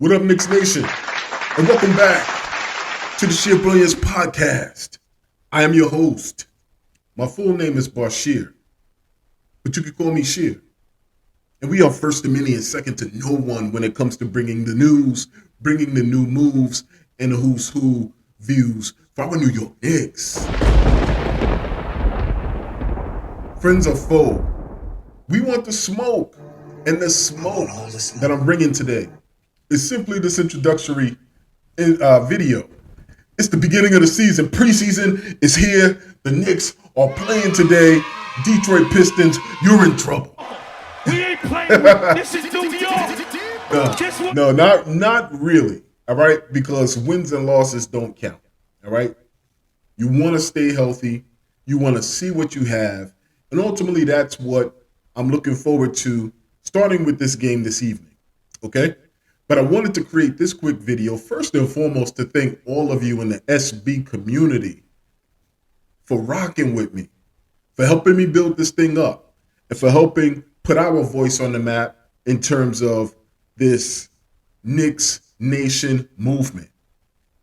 What up, Knicks Nation? And welcome back to the Shir Brilliance Podcast. I am your host. My full name is Shir, but you can call me Shir. And we are first to many and second to no one when it comes to bringing the news, bringing the new moves, and the who's who views for our New York Knicks. Friends or foe, we want the smoke. And the smoke that I'm bringing today is simply this introductory video. It's the beginning of the season. Preseason is here. The Knicks are playing today. Detroit Pistons, you're in trouble. We ain't playing with this is New York. No, not really. All right, because wins and losses don't count. All right, you want to stay healthy. You want to see what you have, and ultimately, that's what I'm looking forward to. Starting with this game this evening, okay? But I wanted to create this quick video, first and foremost, to thank all of you in the SB community for rocking with me, for helping me build this thing up, and for helping put our voice on the map in terms of this Knicks Nation movement.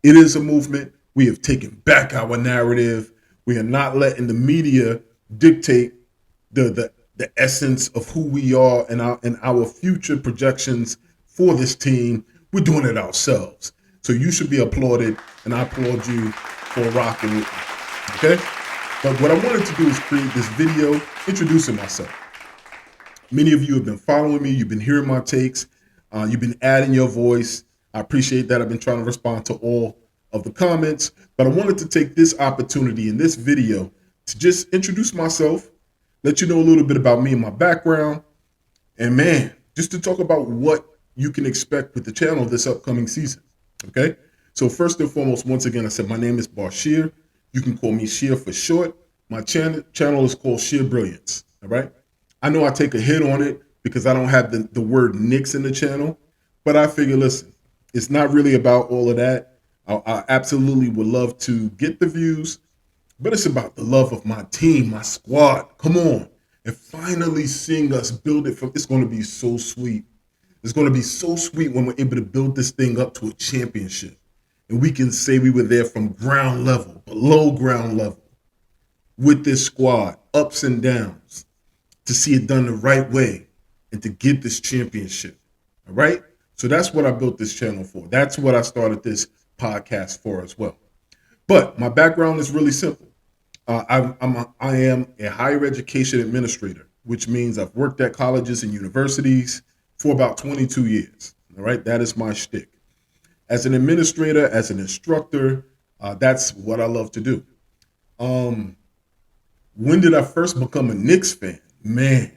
It is a movement. We have taken back our narrative. We are not letting the media dictate the essence of who we are and our future projections for this team. We're doing it ourselves. So you should be applauded, and I applaud you for rocking with me, okay? But what I wanted to do is create this video introducing myself. Many of you have been following me. You've been hearing my takes. You've been adding your voice. I appreciate that. I've been trying to respond to all of the comments, but I wanted to take this opportunity in this video to just introduce myself, let you know a little bit about me and my background, and man, just to talk about what you can expect with the channel this upcoming season, okay? So first and foremost, once again, I said my name is Shir. You can call me Shir for short. My channel is called Shir Brilliance, all right? I know I take a hit on it because I don't have the word Knicks in the channel, but I figure, listen, it's not really about all of that. I absolutely would love to get the views, but it's about the love of my team, my squad. Come on. And finally seeing us build it it's going to be so sweet. It's going to be so sweet when we're able to build this thing up to a championship. And we can say we were there from ground level, below ground level, with this squad, ups and downs, to see it done the right way and to get this championship. All right? So that's what I built this channel for. That's what I started this podcast for as well. But my background is really simple. I am a higher education administrator, which means I've worked at colleges and universities for about 22 years. All right, that is my shtick. As an administrator, as an instructor, that's what I love to do. When did I first become a Knicks fan? Man,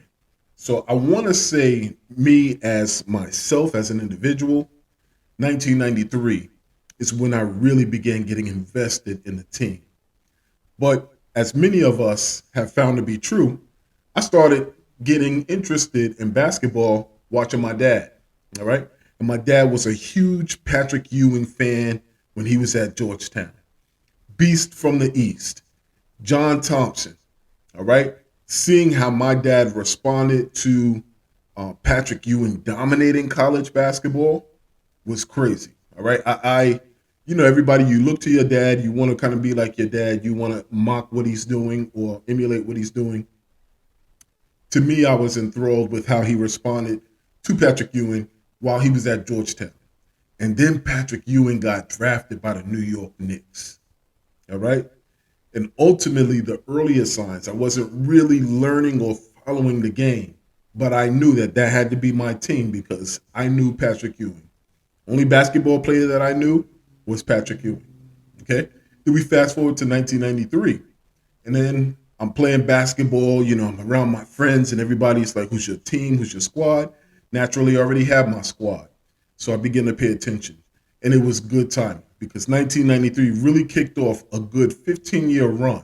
so I want to say me as myself, as an individual, 1993 is when I really began getting invested in the team. But as many of us have found to be true, I started getting interested in basketball watching my dad, all right? And my dad was a huge Patrick Ewing fan when he was at Georgetown. Beast from the East, John Thompson, all right? Seeing how my dad responded to Patrick Ewing dominating college basketball was crazy, all right? Everybody, you look to your dad, you want to kind of be like your dad, you want to mock what he's doing or emulate what he's doing. To me, I was enthralled with how he responded to Patrick Ewing while he was at Georgetown. And then Patrick Ewing got drafted by the New York Knicks, all right? And ultimately, the earlier signs, I wasn't really learning or following the game, but I knew that had to be my team because I knew Patrick Ewing. Only basketball player that I knew was Patrick Ewing, okay? Then we fast forward to 1993, and then I'm playing basketball, I'm around my friends, and everybody's like, who's your team, who's your squad? Naturally, I already have my squad, so I began to pay attention, and it was good timing because 1993 really kicked off a good 15-year run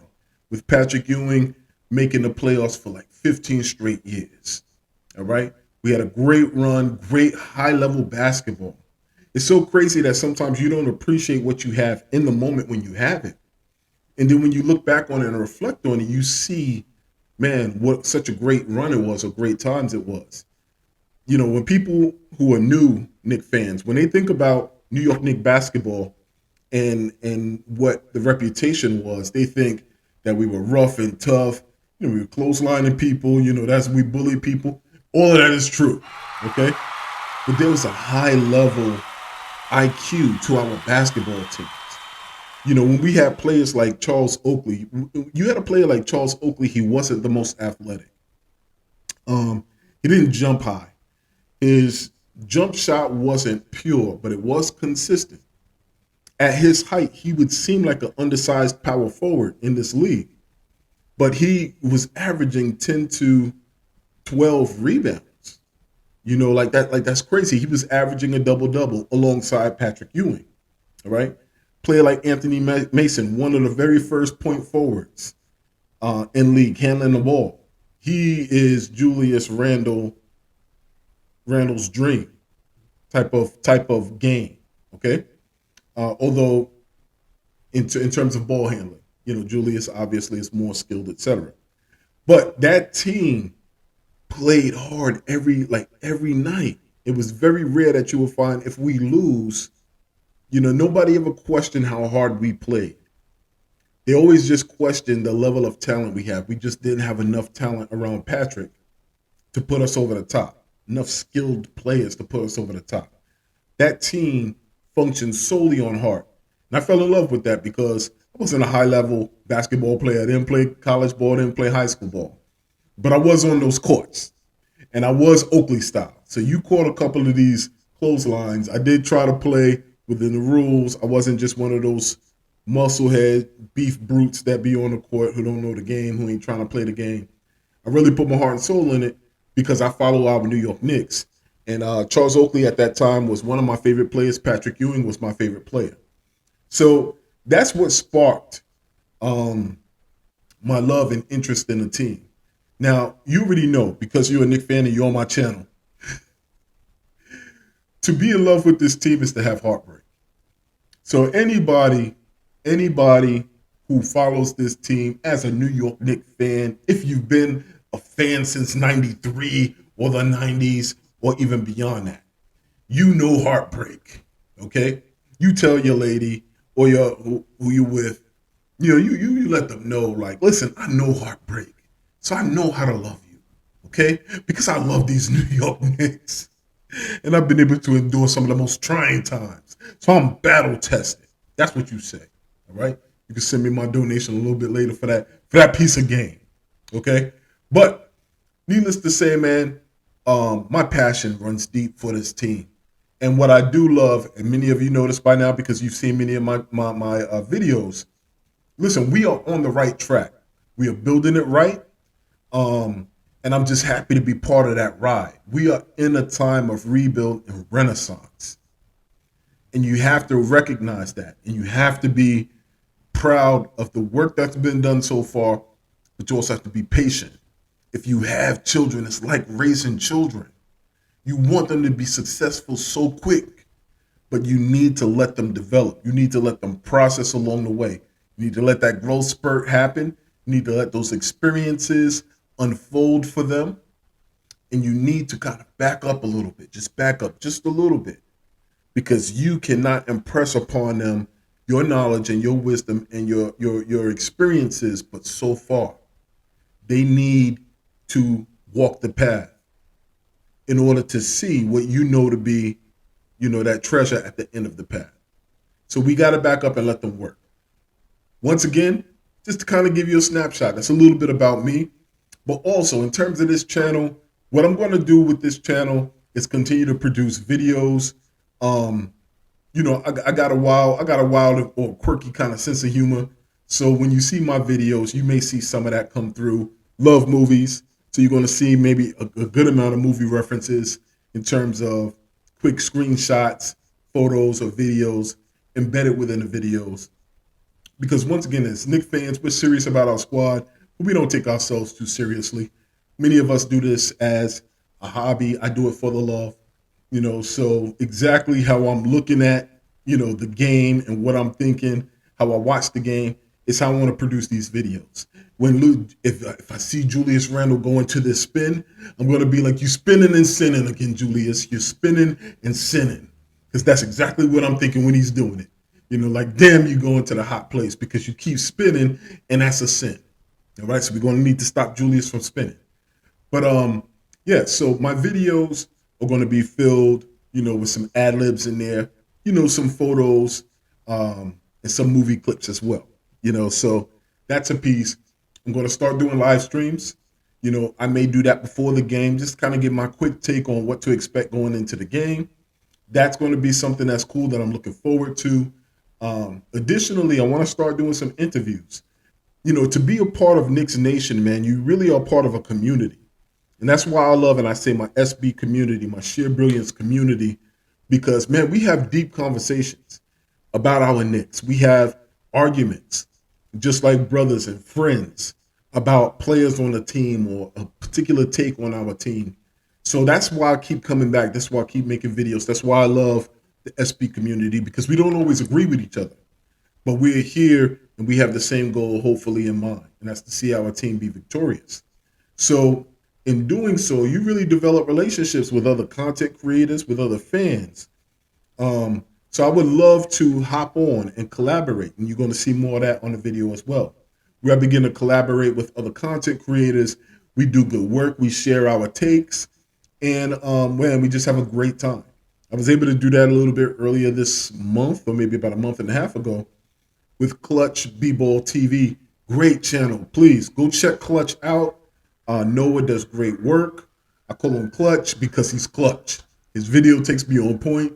with Patrick Ewing making the playoffs for like 15 straight years, all right? We had a great run, great high-level basketball. It's so crazy that sometimes you don't appreciate what you have in the moment when you have it. And then when you look back on it and reflect on it, you see, man, what such a great run it was, or great times it was. when people who are new Knicks fans, when they think about New York Knicks basketball and what the reputation was, they think that we were rough and tough. We were clotheslining people. We bully people. All of that is true, okay? But there was a high level IQ to our basketball teams. When we had players like Charles Oakley, you had a player like Charles Oakley. He wasn't the most athletic. He didn't jump high. His jump shot wasn't pure, but it was consistent. At his height, he would seem like an undersized power forward in this league, but he was averaging 10 to 12 rebounds. Like that, that's crazy. He was averaging a double-double alongside Patrick Ewing. All right. Player like Anthony Mason, one of the very first point forwards in league, handling the ball. He is Julius Randle's dream type of game. Okay. Although in terms of ball handling, Julius obviously is more skilled, etc. But that team played hard every night. It was very rare that you would find, if we lose, nobody ever questioned how hard we played. They always just questioned the level of talent we have. We just didn't have enough talent around Patrick to put us over the top. Enough skilled players to put us over the top. That team functioned solely on heart. And I fell in love with that because I wasn't a high-level basketball player. I didn't play college ball, didn't play high school ball. But I was on those courts. And I was Oakley style. So you caught a couple of these clotheslines. I did try to play within the rules. I wasn't just one of those musclehead beef brutes that be on the court who don't know the game, who ain't trying to play the game. I really put my heart and soul in it because I follow our New York Knicks. And Charles Oakley at that time was one of my favorite players. Patrick Ewing was my favorite player. So that's what sparked my love and interest in the team. Now, you already know, because you're a Knicks fan and you're on my channel, to be in love with this team is to have heartbreak. So anybody who follows this team as a New York Knicks fan, if you've been a fan since 93 or the 90s or even beyond that, you know heartbreak, okay? You tell your lady or who you with, you let them know, like, listen, I know heartbreak, so I know how to love you, okay? Because I love these New York Knicks. And I've been able to endure some of the most trying times. So I'm battle tested. That's what you say, all right? You can send me my donation a little bit later for that piece of game, okay? But needless to say, man, my passion runs deep for this team. And what I do love, and many of you know this by now because you've seen many of my videos, listen, we are on the right track. We are building it right. And I'm just happy to be part of that ride. We are in a time of rebuild and renaissance. And you have to recognize that. And you have to be proud of the work that's been done so far, but you also have to be patient. If you have children, it's like raising children. You want them to be successful so quick, but you need to let them develop. You need to let them process along the way. You need to let that growth spurt happen. You need to let those experiences unfold for them. And you need to kind of back up a little bit. Just back up just a little bit. Because you cannot impress upon them your knowledge and your wisdom and your experiences, but so far. They need to walk the path in order to see what you know to be, that treasure at the end of the path. So we got to back up and let them work. Once again, just to kind of give you a snapshot, that's a little bit about me. But also, in terms of this channel, what I'm going to do with this channel is continue to produce videos. I got a wild or quirky kind of sense of humor. So when you see my videos, you may see some of that come through. Love movies. So you're going to see maybe a good amount of movie references in terms of quick screenshots, photos, or videos embedded within the videos. Because once again, as Knicks fans, we're serious about our squad. We don't take ourselves too seriously. Many of us do this as a hobby. I do it for the love, so exactly how I'm looking at, the game and what I'm thinking, how I watch the game It's how I want to produce these videos. If I see Julius Randle going to this spin, I'm going to be like, you spinning and sinning again, Julius. You're spinning and sinning. Because that's exactly what I'm thinking when he's doing it. Like, damn, you going to the hot place because you keep spinning, and that's a sin. All right, so we're going to need to stop Julius from spinning. But yeah, so my videos are going to be filled, with some ad libs in there, some photos, and some movie clips as well. So that's a piece. I'm going to start doing live streams. I may do that before the game, just kind of give my quick take on what to expect going into the game. That's going to be something that's cool that I'm looking forward to. Additionally, I want to start doing some interviews. To be a part of Knicks Nation, man, you really are part of a community. And that's why I love, and I say, my SB community, my Shir Brilliance community, because, man, we have deep conversations about our Knicks. We have arguments, just like brothers and friends, about players on the team or a particular take on our team. So that's why I keep coming back. That's why I keep making videos. That's why I love the SB community, because we don't always agree with each other. But we're here and we have the same goal, hopefully, in mind, and that's to see our team be victorious. So in doing so, you really develop relationships with other content creators, with other fans. So I would love to hop on and collaborate, and you're going to see more of that on the video as well. Where I begin to collaborate with other content creators. We do good work. We share our takes, and man, we just have a great time. I was able to do that a little bit earlier this month, or maybe about a month and a half ago, with ClutchballTV. Great channel. Please go check Clutch out. Noah does great work. I call him Clutch because he's clutch. His video takes me on point.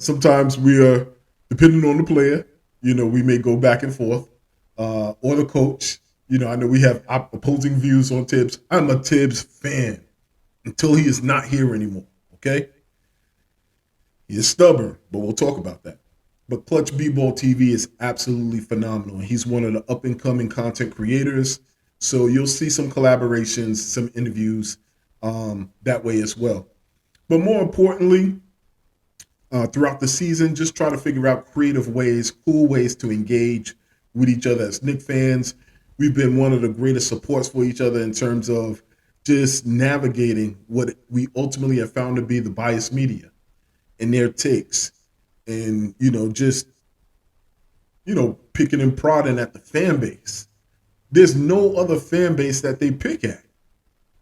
Sometimes we are, depending on the player, we may go back and forth, or the coach. I know we have opposing views on Tibbs. I'm a Tibbs fan until he is not here anymore, okay? He is stubborn, but we'll talk about that. But ClutchballTV is absolutely phenomenal. And he's one of the up-and-coming content creators. So you'll see some collaborations, some interviews that way as well. But more importantly, throughout the season, just try to figure out creative ways, cool ways to engage with each other as Knicks fans. We've been one of the greatest supports for each other in terms of just navigating what we ultimately have found to be the biased media and their takes. And, just, picking and prodding at the fan base. There's no other fan base that they pick at.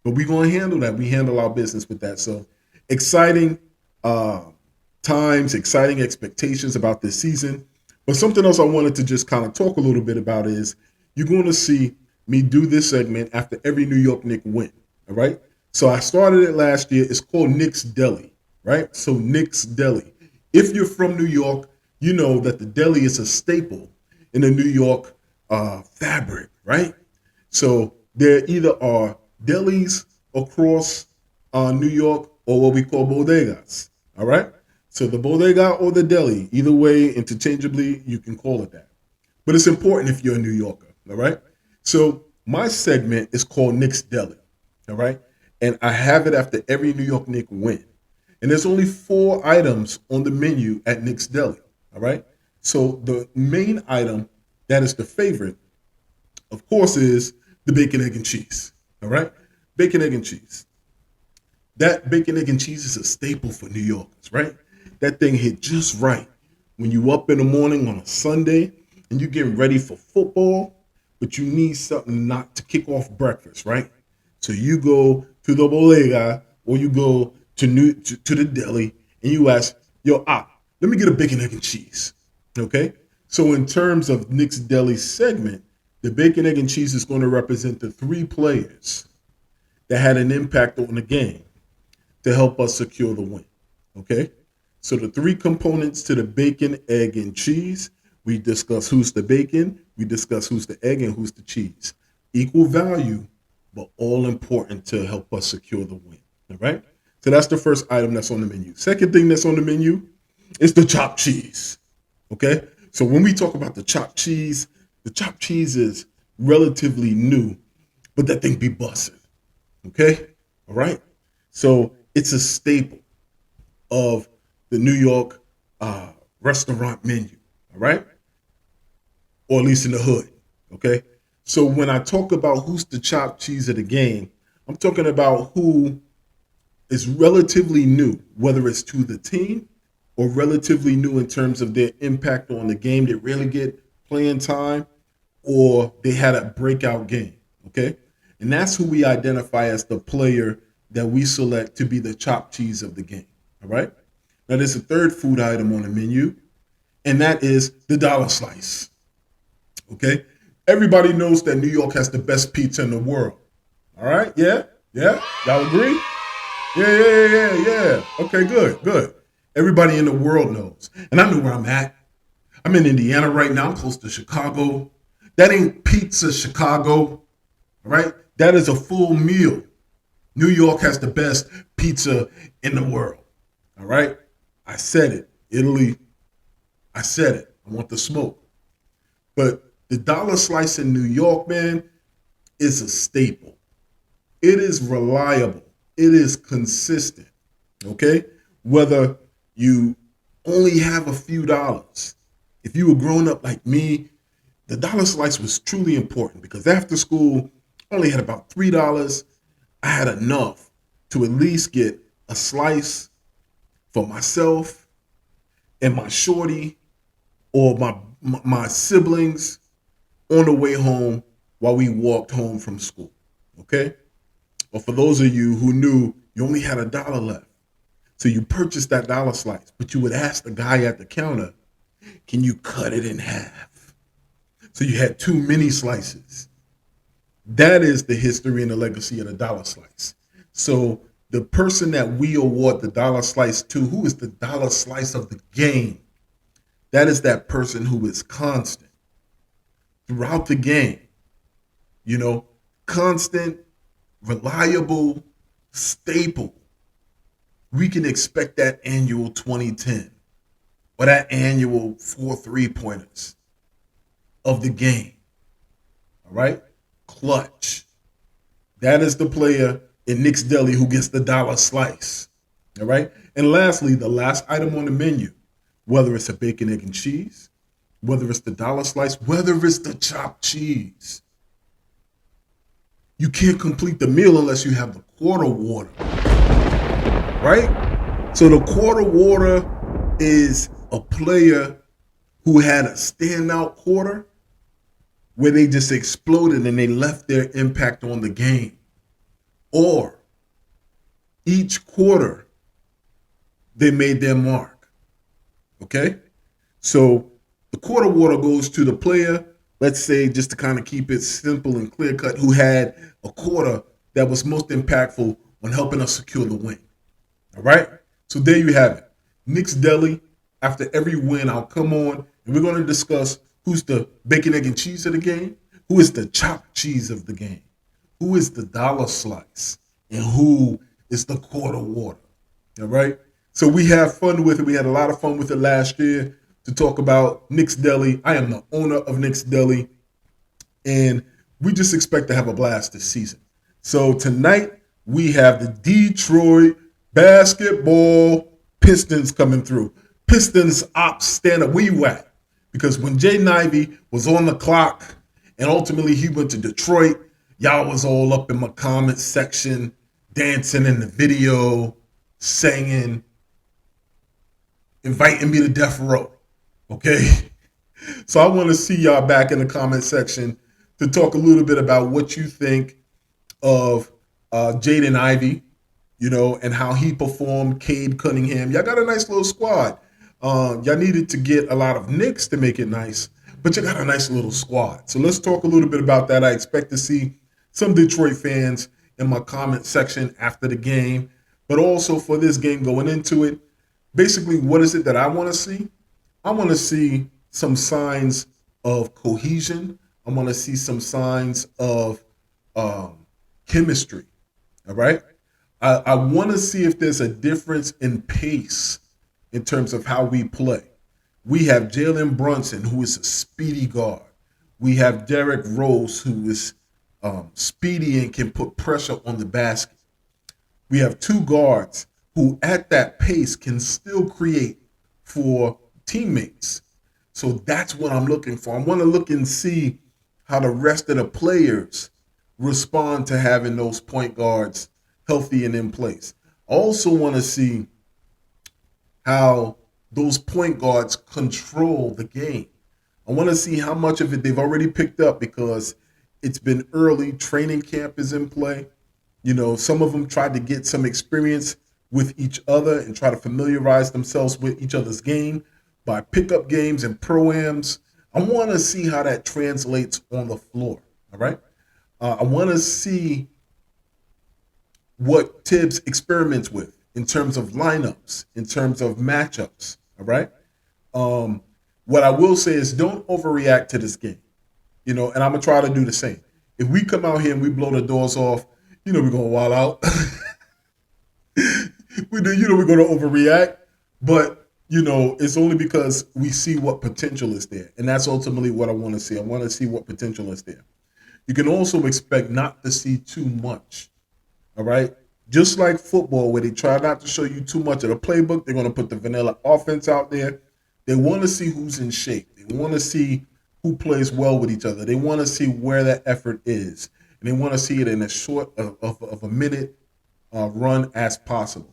But we're going to handle that. We handle our business with that. So exciting times, exciting expectations about this season. But something else I wanted to just kind of talk a little bit about is you're going to see me do this segment after every New York Knicks win. All right. So I started it last year. It's called Knicks Deli. Right. So Knicks Deli. If you're from New York, you know that the deli is a staple in the New York fabric, right? So there either are delis across New York or what we call bodegas, all right? So the bodega or the deli, either way, interchangeably, you can call it that. But it's important if you're a New Yorker, all right? So my segment is called Knicks Deli, all right? And I have it after every New York Knicks win. And there's only 4 items on the menu at Knicks Deli, all right? So the main item that is the favorite, of course, is the bacon, egg, and cheese, all right? Bacon, egg, and cheese. That bacon, egg, and cheese is a staple for New Yorkers, right? That thing hit just right when you up in the morning on a Sunday and you getting ready for football, but you need something not to kick off breakfast, right? So you go to the bodega or you go to the deli and you ask, yo, let me get a bacon, egg, and cheese, okay? So in terms of Knicks Deli segment, the bacon, egg, and cheese is going to represent the 3 players that had an impact on the game to help us secure the win, okay? So the 3 components to the bacon, egg, and cheese, we discuss who's the bacon, we discuss who's the egg, and who's the cheese. Equal value, but all important to help us secure the win, all right? So that's the first item that's on the menu. Second thing that's on the menu is the chopped cheese, okay? So when we talk about the chopped cheese is relatively new, but that thing be busting, okay? All right? So it's a staple of the New York restaurant menu, all right? or at least in the hood. Okay. So when I talk about who's the chopped cheese of the game, I'm talking about who is relatively new, whether it's to the team or relatively new in terms of their impact on the game. They rarely get playing time or they had a breakout game. Okay. And that's who we identify as the player that we select to be the chopped cheese of the game. All right. Now, there's a third food item on the menu, and that is the dollar slice. Okay. Everybody knows that New York has the best pizza in the world. All right. Yeah. Yeah. Y'all agree? Yeah. Okay, good. Everybody in the world knows. And I know where I'm at. I'm in Indiana right now. I'm close to Chicago. That ain't pizza, Chicago. All right? That is a full meal. New York has the best pizza in the world. All right? I said it. Italy, I said it. I want the smoke. But the dollar slice in New York, man, is a staple. It is reliable. It is consistent. Okay? Whether you only have a few dollars. If you were growing up like me, the dollar slice was truly important because after school, I only had about $3. I had enough to at least get a slice for myself and my shorty or my siblings on the way home while we walked home from school. Okay? Or for those of you who knew you only had $1 left. So you purchased that dollar slice, but you would ask the guy at the counter, can you cut it in half? So you had 2 mini slices. That is the history and the legacy of the dollar slice. So the person that we award the dollar slice to, who is the dollar slice of the game, that is that person who is constant throughout the game. You know, constant, reliable, staple. We can expect that annual 2010 or that annual 4 3-pointers of the game. All right? Clutch. That is the player in Knicks Deli who gets the dollar slice. All right? And lastly, the last item on the menu, whether it's a bacon, egg, and cheese, whether it's the dollar slice, whether it's the chopped cheese. You can't complete the meal unless you have the quarter water. Right? So the quarter water is a player who had a standout quarter where they just exploded and they left their impact on the game. Or each quarter, they made their mark. Okay? So the quarter water goes to the player, let's say, just to kind of keep it simple and clear cut, who had a quarter that was most impactful on helping us secure the win. All right? So there you have it. Knicks Deli, after every win, I'll come on and we're going to discuss who's the bacon, egg, and cheese of the game, who is the chopped cheese of the game, who is the dollar slice, and who is the quarter water. All right? So we have fun with it. We had a lot of fun with it last year to talk about Knicks Deli. I am the owner of Knicks Deli, and we just expect to have a blast this season. So tonight, we have the Detroit basketball Pistons coming through. Pistons ops, stand up. Where you at? Because when Jay Ivey was on the clock and ultimately he went to Detroit, y'all was all up in my comment section, dancing in the video, singing, inviting me to death row. Okay? So I want to see y'all back in the comment section to talk a little bit about what you think of Jaden Ivey, you know, and how he performed, Cade Cunningham. Y'all got a nice little squad. Y'all needed to get a lot of Knicks to make it nice, but you got a nice little squad. So let's talk a little bit about that. I expect to see some Detroit fans in my comment section after the game, but also for this game going into it. Basically, what is it that I want to see? I want to see some signs of cohesion. I want to see some signs of chemistry. All right? I want to see if there's a difference in pace in terms of how we play. We have Jalen Brunson, who is a speedy guard. We have Derrick Rose, who is speedy and can put pressure on the basket. We have 2 guards who, at that pace, can still create for teammates. So that's what I'm looking for. I want to look and see how the rest of the players respond to having those point guards healthy and in place. I also want to see how those point guards control the game. I want to see how much of it they've already picked up because it's been early. Training camp is in play. Some of them tried to get some experience with each other and try to familiarize themselves with each other's game by pickup games and pro-ams. I want to see how that translates on the floor, all right? I want to see what Tibbs experiments with in terms of lineups, in terms of matchups, all right? What I will say is don't overreact to this game, and I'm going to try to do the same. If we come out here and we blow the doors off, we're going to wild out. We're going to overreact, but, it's only because we see what potential is there. And that's ultimately what I want to see. I want to see what potential is there. You can also expect not to see too much, all right? Just like football, where they try not to show you too much of the playbook, they're going to put the vanilla offense out there. They want to see who's in shape. They want to see who plays well with each other. They want to see where that effort is. And they want to see it in as short of a minute run as possible.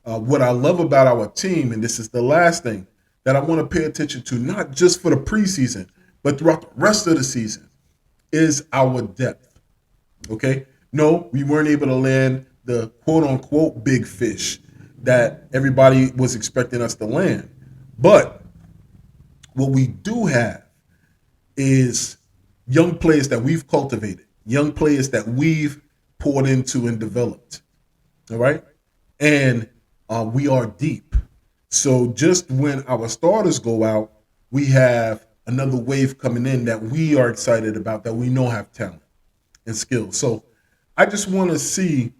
What I love about our team, and this is the last thing that I want to pay attention to, not just for the preseason, but throughout the rest of the season, is our depth. Okay? No, we weren't able to land the quote-unquote big fish that everybody was expecting us to land. But what we do have is young players that we've cultivated, young players that we've poured into and developed, all right? And we are deep. So just when our starters go out, we have another wave coming in that we are excited about, that we know have talent and skills. So I just want to see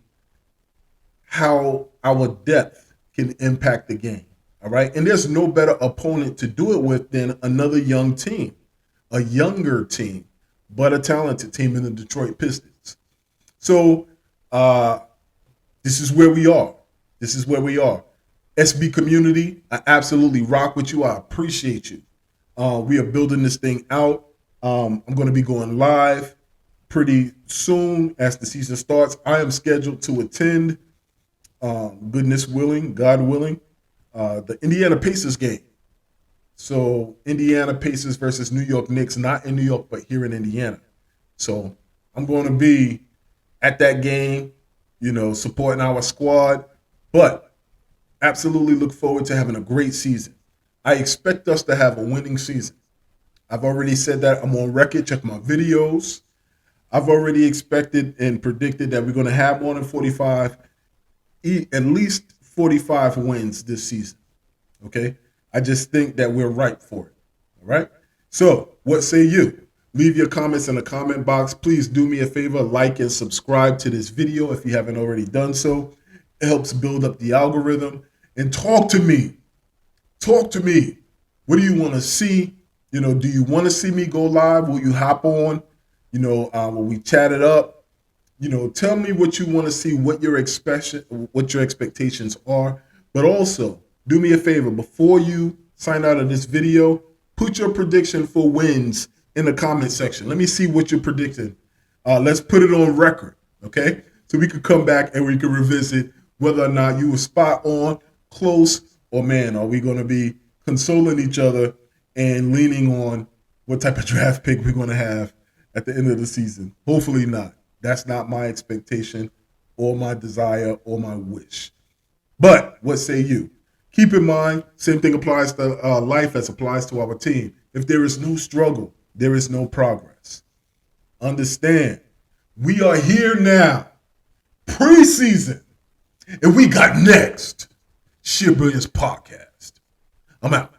how our depth can impact the game, all right? And there's no better opponent to do it with than another young team, a younger team, but a talented team in the Detroit Pistons. So this is where we are. This is where we are. SB community, I absolutely rock with you. I appreciate you. We are building this thing out. I'm going to be going live pretty soon as the season starts. I am scheduled to attend, goodness willing, God willing, the Indiana Pacers game. So Indiana Pacers versus New York Knicks, not in New York, but here in Indiana. So I'm going to be at that game, supporting our squad, but absolutely look forward to having a great season. I expect us to have a winning season. I've already said that. I'm on record. Check my videos. I've already expected and predicted that we're going to have more than 45, at least 45 wins this season. Okay? I just think that we're ripe for it. All right? So, what say you? Leave your comments in the comment box. Please do me a favor, like and subscribe to this video if you haven't already done so. It helps build up the algorithm. And talk to me. Talk to me. What do you want to see? Do you want to see me go live? Will you hop on? Will we chat it up? Tell me what you want to see, what your expectations are. But also, do me a favor, before you sign out of this video, put your prediction for wins in the comment section. Let me see what you're predicting. Let's put it on record, okay? So we could come back and we can revisit whether or not you were spot on, close, or man, are we going to be consoling each other and leaning on what type of draft pick we're going to have at the end of the season? Hopefully not. That's not my expectation or my desire or my wish. But what say you? Keep in mind, same thing applies to life as applies to our team. If there is no struggle, there is no progress. Understand, we are here now, preseason, and we got next Shir Brilliance Podcast. I'm out.